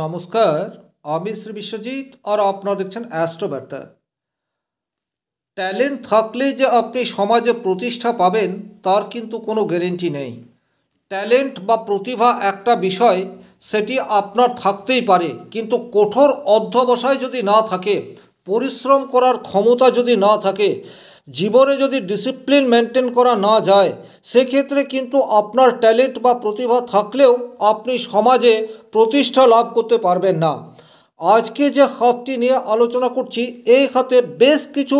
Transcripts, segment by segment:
নমস্কার, আমি শ্রী বিশ্বজিৎ আর আপনারা দেখছেন অ্যাস্ট্রো বার্তা। ট্যালেন্ট থাকলে যে আপনি সমাজে প্রতিষ্ঠা পাবেন তার কিন্তু কোনো গ্যারেন্টি নেই। ট্যালেন্ট বা প্রতিভা একটা বিষয়, সেটি আপনার থাকতেই পারে, কিন্তু কঠোর অধ্যবসায় যদি না থাকে, পরিশ্রম করার ক্ষমতা যদি না থাকে, জীবনে যদি ডিসিপ্লিন মেনটেন করা না যায়, সেক্ষেত্রে কিন্তু আপনার ট্যালেন্ট বা প্রতিভা থাকলেও আপনি সমাজে প্রতিষ্ঠা লাভ করতে পারবেন না। আজকে যে হাতটি নিয়ে আলোচনা করছি, এই হাতে বেশ কিছু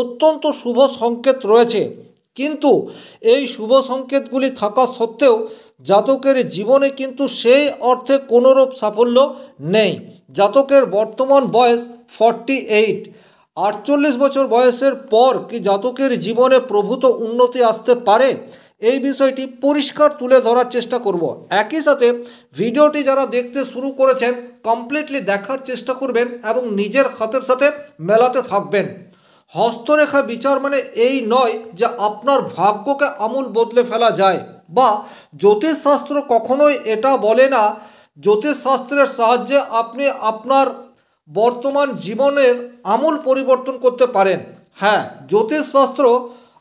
অত্যন্ত শুভ সংকেত রয়েছে, কিন্তু এই শুভ সংকেতগুলি থাকা সত্ত্বেও জাতকের জীবনে কিন্তু সেই অর্থে কোনোরূপ সাফল্য নেই। জাতকের বর্তমান বয়স 48। 48 বছর বয়সের পর কি জাতকের জীবনে প্রভূত উন্নতি আসতে পারে? এই বিষয়টি পরিষ্কার তুলে ধরার চেষ্টা করব। একই সাথে ভিডিওটি যারা দেখতে শুরু করেছেন, কমপ্লিটলি দেখার চেষ্টা করবেন এবং নিজের হাতের সাথে মেলাতে থাকবেন। হস্তরেখা বিচার মানে এই নয় যে আপনার ভাগ্যকে আমূল বদলে ফেলা যায়, বা জ্যোতিষশাস্ত্র কখনোই এটা বলে না জ্যোতিষশাস্ত্রের সাহায্যে আপনি আপনার বর্তমান জীবনের আমূল পরিবর্তন করতে পারেন। হ্যাঁ, জ্যোতিষশাস্ত্র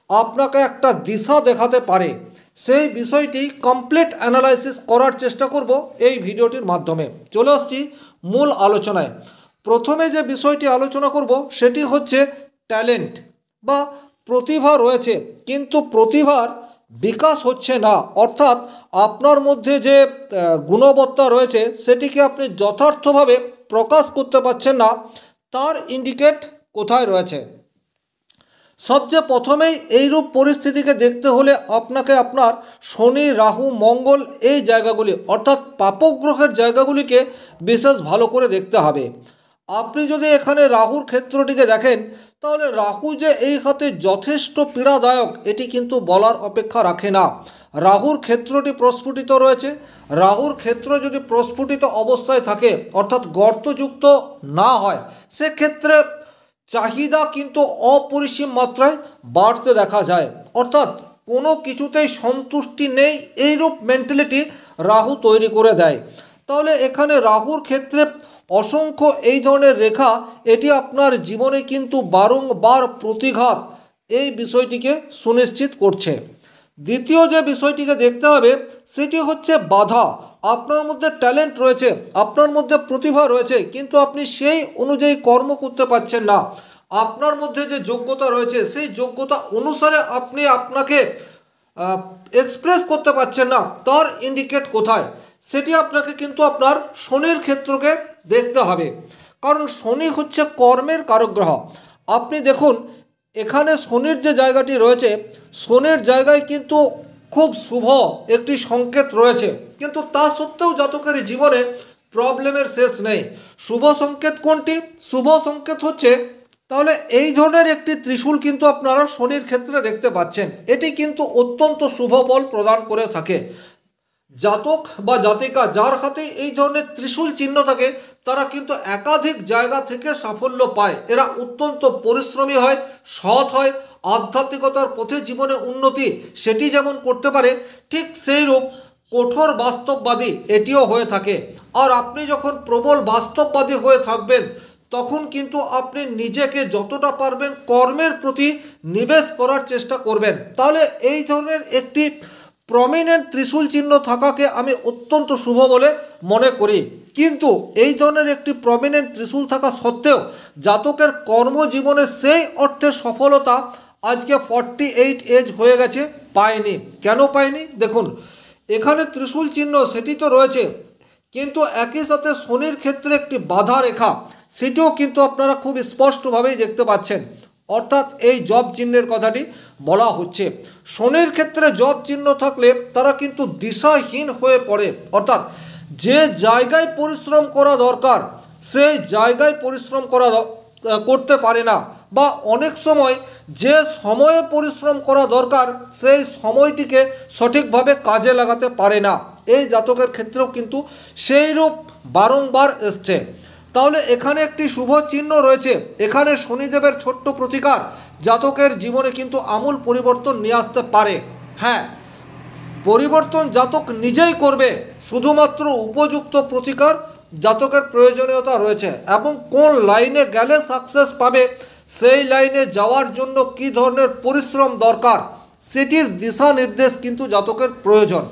আপনাকে একটা দিশা দেখাতে পারে। সেই বিষয়টি কমপ্লিট অ্যানালাইসিস করার চেষ্টা করব এই ভিডিওটির মাধ্যমে। চলে আসছি মূল আলোচনায়। প্রথমে যে বিষয়টি আলোচনা করব সেটি হচ্ছে ট্যালেন্ট বা প্রতিভা রয়েছে, কিন্তু প্রতিভার বিকাশ হচ্ছে না, অর্থাৎ আপনার মধ্যে যে গুণবত্তা রয়েছে সেটিকে আপনি যথার্থভাবে প্রকাশ করতে পারছেন না। তার ইন্ডিকেট কোথায় রয়েছে? সবচেয়ে প্রথমেই এইরূপ পরিস্থিতিকে দেখতে হলে আপনাকে আপনার শনি, রাহু, মঙ্গল এই জায়গাগুলি অর্থাৎ পাপগ্রহের জায়গাগুলিকে বিশেষ ভালো করে দেখতে হবে। আপনি যদি এখানে রাহুর ক্ষেত্রটিকে দেখেন, তাহলে রাহু যে এই হাতে যথেষ্ট পীড়াদায়ক এটি কিন্তু বলার অপেক্ষা রাখে না। রাহুর ক্ষেত্রটি প্রস্ফুটিত রয়েছে। রাহুর ক্ষেত্র যদি প্রস্ফুটিত অবস্থায় থাকে, অর্থাৎ গর্তযুক্ত না হয়, সেক্ষেত্রে চাহিদা কিন্তু অপরিসীম মাত্রায় বাড়তে দেখা যায়, অর্থাৎ কোনো কিছুতেই সন্তুষ্টি নেই, এইরূপ মেন্টালিটি রাহু তৈরি করে দেয়। তাহলে এখানে রাহুর ক্ষেত্রে অসংখ্য এই ধরনের রেখা, এটি আপনার জীবনে কিন্তু বারংবার প্রতিঘাত এই বিষয়টিকে সুনিশ্চিত করছে। দ্বিতীয় যে বিষয়টিকে দেখতে হবে সেটি হচ্ছে বাধা। আপনার মধ্যে ট্যালেন্ট রয়েছে, আপনার মধ্যে প্রতিভা রয়েছে, কিন্তু আপনি সেই অনুযায়ী কর্ম করতে পারছেন না। আপনার মধ্যে যে যোগ্যতা রয়েছে সেই যোগ্যতা অনুসারে আপনি আপনাকে এক্সপ্রেস করতে পারছেন না। তার ইন্ডিকেট কোথায়? সেটি আপনাকে কিন্তু আপনার শনির ক্ষেত্রকে দেখতে হবে, কারণ শনি হচ্ছে কর্মের কারক গ্রহ। আপনি দেখুন এখানে শনির যে জায়গাটি রয়েছে, শনির জায়গায় কিন্তু খুব শুভ একটি সংকেত রয়েছে, কিন্তু তা সত্ত্বেও জাতকের জীবনে প্রবলেমের শেষ নেই। শুভ সংকেত কোনটি? শুভ সংকেত হচ্ছে, তাহলে এই ধরনের একটি ত্রিশূল কিন্তু আপনারা শনির ক্ষেত্রে দেখতে পাচ্ছেন। এটি কিন্তু অত্যন্ত শুভ ফল প্রদান করে থাকে। জাতক বা জাতিকা যার হাতে এই ধরনের ত্রিশূল চিহ্ন থাকে, তারা কিন্তু একাধিক জায়গা থেকে সাফল্য পায়। এরা অত্যন্ত পরিশ্রমী হয়, সৎ হয়, আধ্যাত্মিকতার পথে জীবনে উন্নতি সেটি যেমন করতে পারে, ঠিক সেইরূপ কঠোর বাস্তববাদী এটিও হয়ে থাকে। আর আপনি যখন প্রবল বাস্তববাদী হয়ে থাকবেন, তখন কিন্তু আপনি নিজেকে যতটা পারবেন কর্মের প্রতি নিবেশ করার চেষ্টা করবেন। তাহলে এই ধরনের একটি প্রমিনেন্ট ত্রিশূল চিহ্ন থাকাকে আমি অত্যন্ত শুভ বলে মনে করি। কিন্তু এই ধরনের একটি প্রমিনেন্ট ত্রিশূল থাকা সত্ত্বেও জাতকের কর্মজীবনে সেই অর্থে সফলতা আজকে 48 এজ হয়ে গেছে পায়নি। কেন পায়নি? দেখুন এখানে ত্রিশূল চিহ্ন সেটি তো রয়েছে, কিন্তু একই সাথে শনির ক্ষেত্রে একটি বাধা রেখা সেটিও কিন্তু আপনারা খুব স্পষ্টভাবেই দেখতে পাচ্ছেন। অর্থাৎ এই জব চিহ্নের কথাটি বলা হচ্ছে। শনির ক্ষেত্রে জব চিহ্ন থাকলে তারা কিন্তু দিশাহীন হয়ে পড়ে, অর্থাৎ যে জায়গায় পরিশ্রম করা দরকার সেই জায়গায় পরিশ্রম করতে পারে না, বা অনেক সময় যে সময়ে পরিশ্রম করা দরকার সেই সময়টিকে সঠিকভাবে কাজে লাগাতে পারে না। এই জাতকের ক্ষেত্রেও কিন্তু সেইরূপ বারংবার এসছে। তাহলে এখানে একটি শুভ চিহ্ন রয়েছে, এখানে শনিদেবের ছোট্ট প্রতিকার জাতকের জীবনে কিন্তু আমূল পরিবর্তন নিয়ে আসতে পারে। হ্যাঁ, পরিবর্তন জাতক নিজেই করবে, শুধুমাত্র উপযুক্ত প্রতিকার জাতকের প্রয়োজনীয়তা রয়েছে এবং কোন লাইনে গেলে সাকসেস পাবে, সেই লাইনে যাওয়ার জন্য কী ধরনের পরিশ্রম দরকার সেটির দিশা নির্দেশ কিন্তু জাতকের প্রয়োজন।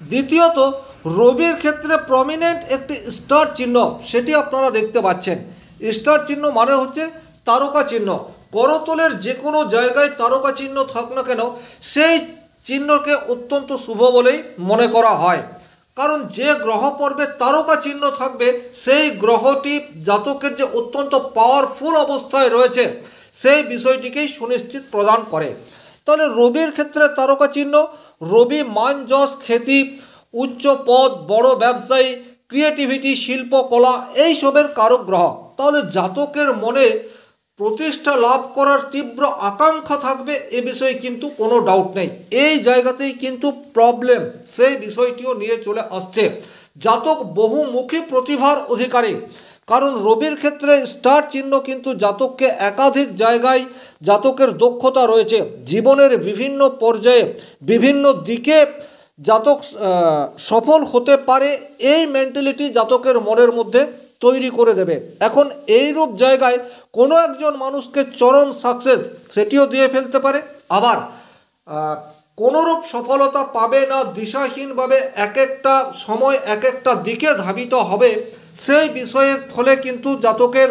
দ্বিতীয়ত, রবির ক্ষেত্রে প্রমিনেন্ট একটি স্টার চিহ্ন সেটি আপনারা দেখতে পাচ্ছেন। স্টার চিহ্ন মানে হচ্ছে তারকা চিহ্ন। করতলের যে কোনো জায়গায় তারকা চিহ্ন থাক না কেন, সেই চিহ্নকে অত্যন্ত শুভ বলেই মনে করা হয়। কারণ যে গ্রহ পর্বে তারকা চিহ্ন থাকবে, সেই গ্রহটি জাতকের যে অত্যন্ত পাওয়ারফুল অবস্থায় রয়েছে সেই বিষয়টিকেই সুনিশ্চিত প্রদান করে। তাহলে রবির ক্ষেত্রে তারকা চিহ্ন, রবি মান যশ খ্যাতি, উচ্চ পদ, বড় ব্যবসায়ী, ক্রিয়েটিভিটি, শিল্পকলা এইসবের কারক গ্রহ। তাহলে জাতকের মনে প্রতিষ্ঠা লাভ করার তীব্র আকাঙ্ক্ষা থাকবে, এ বিষয়ে কিন্তু কোনো ডাউট নেই। এই জায়গাতেই কিন্তু প্রবলেম, সেই বিষয়টিও নিয়ে চলে আসছে। জাতক বহুমুখী প্রতিভার অধিকারী, কারণ রবির ক্ষেত্রে স্টার চিহ্ন কিন্তু জাতককে একাধিক জায়গায় জাতকের দক্ষতা রয়েছে, জীবনের বিভিন্ন পর্যায়ে বিভিন্ন দিকে জাতক সফল হতে পারে, এই মেন্টালিটি জাতকের মনের মধ্যে তৈরি করে দেবে। এখন এইরূপ জায়গায় কোনো একজন মানুষকে চরম সাকসেস সেটিও দিয়ে ফেলতে পারে, আবার কোনোরূপ সফলতা পাবে না, দিশাহীনভাবে এক একটা সময় এক একটা দিকে ধাবিত হবে, সেই বিষয়ের ফলে কিন্তু জাতকের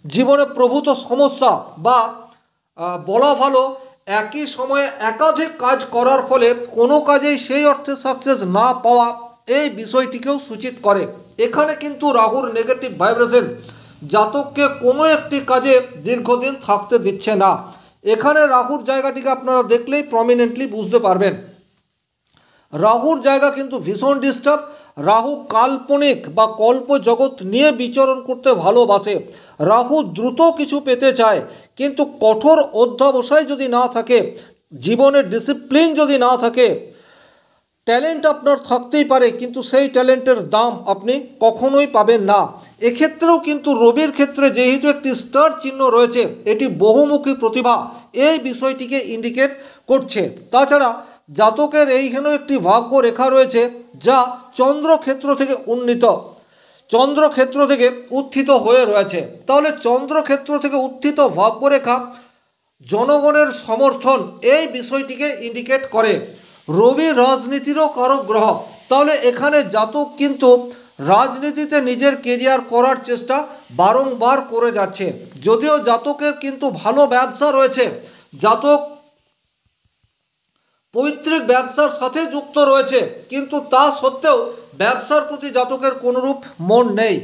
জীবনে প্রভূত সমস্যা বা বলা ভালো একই সময়ে একাধিক কাজ করার ফলে কোনো কাজেই সেই অর্থে সাকসেস না পাওয়া, এই বিষয়টিকেও সূচিত করে। এখানে কিন্তু রাহুর নেগেটিভ ভাইব্রেশন জাতককে কোনো একটি কাজে দীর্ঘদিন থাকতে দিচ্ছে না। এখানে রাহুর জায়গাটিকে আপনারা দেখলেই প্রমিনেন্টলি বুঝতে পারবেন। রাহুর জায়গা কিন্তু ভীষণ ডিস্টার্ব। রাহু কাল্পনিক বা কল্প জগৎ নিয়ে বিচরণ করতে ভালোবাসে। রাহু দ্রুত কিছু পেতে চায়, কিন্তু কঠোর অধ্যবসায় যদি না থাকে, জীবনের ডিসিপ্লিন যদি না থাকে, ট্যালেন্ট আপনার থাকতেই পারে কিন্তু সেই ট্যালেন্টের দাম আপনি কখনোই পাবেন না। এক্ষেত্রেও কিন্তু রবির ক্ষেত্রে যেহেতু একটি স্টার চিহ্ন রয়েছে, এটি বহুমুখী প্রতিভা এই বিষয়টিকে ইন্ডিকেট করছে। তাছাড়া জাতকের এইখানেও একটি ভাগ্য রেখা রয়েছে যা চন্দ্রক্ষেত্র থেকে উন্নীত, চন্দ্রক্ষেত্র থেকে উত্থিত হয়ে রয়েছে। তাহলে চন্দ্রক্ষেত্র থেকে উত্থিত ভাগ্যরেখা জনগণের সমর্থন এই বিষয়টিকে ইন্ডিকেট করে। রবি রাজনীতিরও কারক গ্রহ, তাহলে এখানে জাতক কিন্তু রাজনীতিতে নিজের কেরিয়ার করার চেষ্টা বারংবার করে যাচ্ছে। যদিও জাতকের কিন্তু ভালো ব্যবসা রয়েছে, জাতক পৈতৃক ব্যবসার সাথে যুক্ত রয়েছে, কিন্তু তা সত্ত্বেও ব্যবসার প্রতি জাতকের কোনোরূপ মন নেই।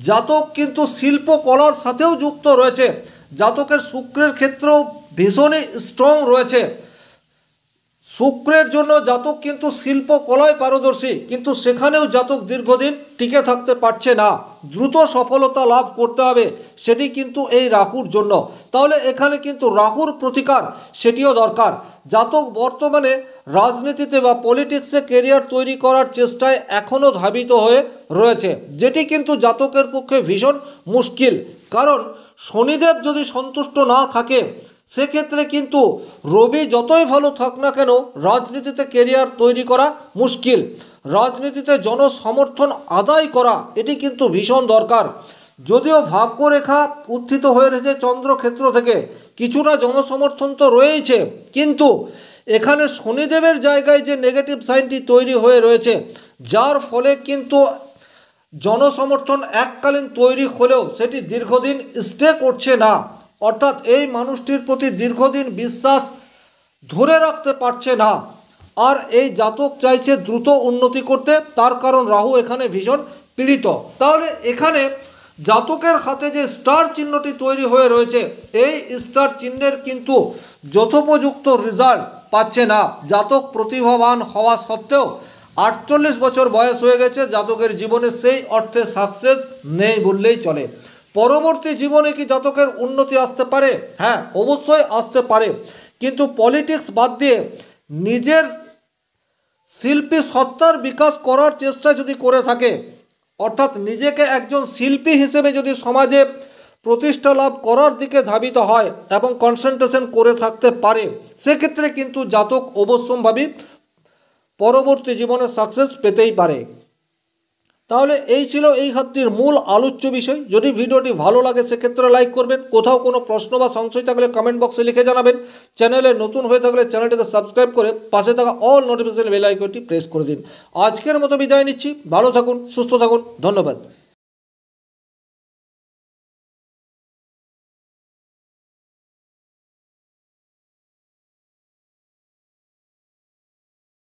জাতক কিন্তু শিল্পকলার সাথেও যুক্ত রয়েছে, জাতকের শুক্রের ক্ষেত্রেও ভীষণই স্ট্রং রয়েছে। শুক্রের জন্য জাতক কিন্তু শিল্পকলায় পারদর্শী, কিন্তু সেখানেও জাতক দীর্ঘদিন টিকে থাকতে পারছে না। দ্রুত সফলতা লাভ করতে হবে, সেটি কিন্তু এই রাহুর জন্য। তাহলে এখানে কিন্তু রাহুর প্রতিকার সেটিও দরকার। জাতক বর্তমানে রাজনীতিতে বা পলিটিক্সে কেরিয়ার তৈরি করার চেষ্টায় এখনও ধাবিত হয়ে রয়েছে, যেটি কিন্তু জাতকের পক্ষে ভীষণ মুশকিল। কারণ শনিদেব যদি সন্তুষ্ট না থাকে, সেক্ষেত্রে কিন্তু রবি যতই ভালো থাক না কেন রাজনীতিতে কেরিয়ার তৈরি করা মুশকিল। রাজনীতিতে জনসমর্থন আদায় করা এটি কিন্তু ভীষণ দরকার। যদিও ভাগ্যরেখা উত্থিত হয়ে রয়েছে চন্দ্রক্ষেত্র থেকে, কিছুটা জনসমর্থন তো রয়েছে, কিন্তু এখানে শনিদেবের জায়গায় যে নেগেটিভ সাইনটি তৈরি হয়ে রয়েছে, যার ফলে কিন্তু জনসমর্থন এককালীন তৈরি হলেও সেটি দীর্ঘদিন স্টে করছে না। অর্থাৎ এই মানুষটির প্রতি দীর্ঘদিন বিশ্বাস ধরে রাখতে পারছে না। আর এই জাতক চাইছে দ্রুত উন্নতি করতে, তার কারণ রাহু এখানে ভীষণ পীড়িত। তাহলে এখানে জাতকের হাতে যে স্টার চিহ্নটি তৈরি হয়ে রয়েছে, এই স্টার চিহ্নের কিন্তু যথোপযুক্ত রেজাল্ট পাচ্ছে না। জাতক প্রতিভাবান হওয়া সত্ত্বেও 48 বছর বয়স হয়ে গেছে, জাতকের জীবনে সেই অর্থে সাকসেস নেই বললেই চলে। পরবর্তী জীবনে কি জাতকের উন্নতি আসতে পারে? হ্যাঁ, অবশ্যই আসতে পারে, কিন্তু পলিটিক্স বাদ দিয়ে নিজের শিল্পী সত্তার বিকাশ করার চেষ্টা যদি করে থাকে, অর্থাৎ নিজেকে একজন শিল্পী হিসেবে যদি সমাজে প্রতিষ্ঠা লাভ করার দিকে ধাবিত হয় এবং কনসেন্ট্রেশন করে থাকতে পারে, সেক্ষেত্রে কিন্তু জাতক অবশ্যম্ভাবী পরবর্তী জীবনে সাকসেস পেতেই পারে। তাহলে এই ছিল এই হাতটির মূল আলোচ্য বিষয়। যদি ভিডিওটি ভালো লাগে সেক্ষেত্রে লাইক করবেন, কোথাও কোনো প্রশ্ন বা সংশয় থাকলে কমেন্ট বক্সে লিখে জানাবেন, চ্যানেলে নতুন হয়ে থাকলে চ্যানেলটিকে সাবস্ক্রাইব করে পাশে থাকা অল নোটিফিকেশন বেল আইকনটি প্রেস করে দিন। আজকের মতো বিদায় নিচ্ছি, ভালো থাকুন, সুস্থ থাকুন, ধন্যবাদ।